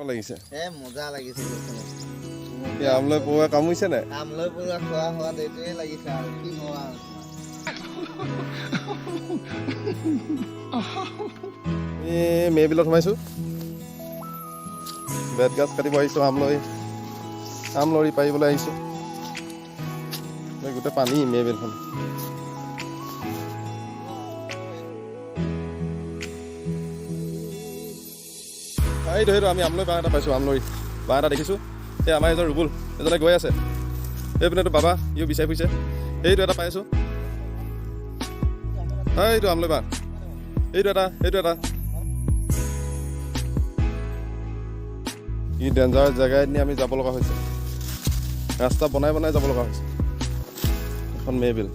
লাগিছে মজা লাগিছে আমলৈ পৰুৱা কামুৰিছে নাই আমলৈ পৰুৱা খোৱা হোৱাত এইটোৱে লাগিছে আৰু কি হোৱা মেবিলত সোমাইছো বেত গাছ কাটিব আহিছো আমলৰি পাৰিবলৈ আহিছো গোটেই পানী মেবিলখন সেইটো আমি আমলৈ বাঁহ এটা পাইছোঁ আমলৰি বাঁহ এটা দেখিছোঁ এই আমাৰ এজন ৰুবুল এজনে গৈ আছে এইপিনেতো বাবা ইও বিচাৰি ফুৰিছে সেইটো এটা পাইছোঁ এইটো আমলৈ বাঁহ সেইটো এটা ই ডেঞ্জাৰ জেগাই নি আমি যাব লগা হৈছে ৰাস্তা বনাই যাব লগা হৈছে এখন মেবিল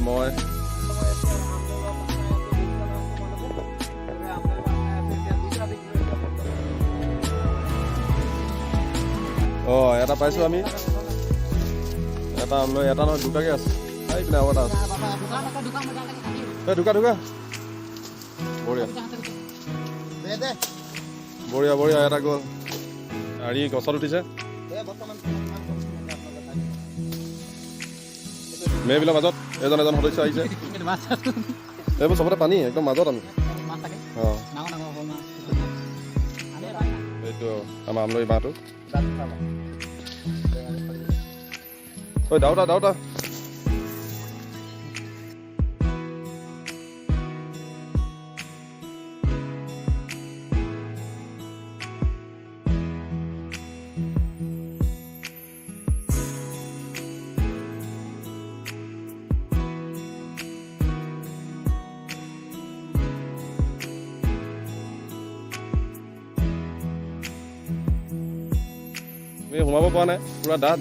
মই এটা পাইছোঁ আমি এটা আমলৈ এটা নহয় দুটাকৈ আছে এইপিনে আৰু এটা আছে ঢুকা বঢ়িয়া এটা গ'ল আৰি গছত উঠিছে মেবিলৰ মাজত এজন সদস্য আহিছে এইবোৰ চবতে পানী একদম মাজত আমি এইটো আমাৰ আমলৈ বাঁহটো দাউতা সোমাব পৰা নাই পুৰা ডাঠ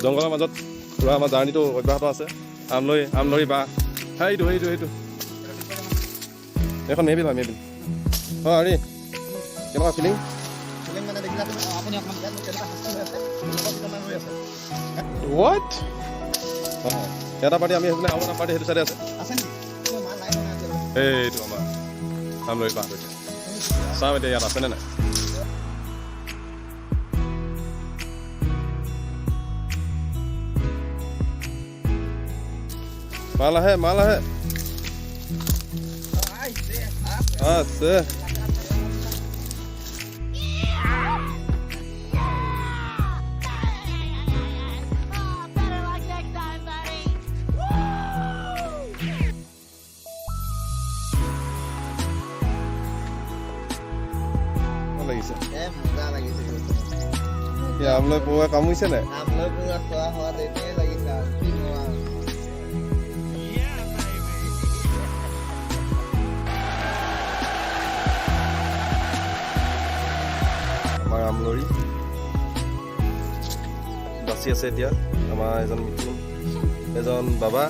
জংঘলৰ মাজত পুৰা আমাৰ জাৰ্ণিটো অব্যাহত আছে আমলৰি বাঁহ সেইটো এইখন মেবিল আৰি কেনেকুৱা ফিলিং এটা পাৰ্টি আমি সেইপিনে আৰু এটা পাৰ্টি সেইটো চাইডে আছে এইটো আমাৰ আমলৰি বাঁহ হৈছে চাওঁ এতিয়া ইয়াত আছেনে নাই মাল আহে আছে আমলৈ পৰুৱা কামুৰিছে নাই আমলৈ পৰুৱা খোৱা হোৱাত এইটোৱে লাগিছে আৰু কি হোৱা আমাৰ আমলৰি বাচি আছে এতিয়া আমাৰ এজন বাবা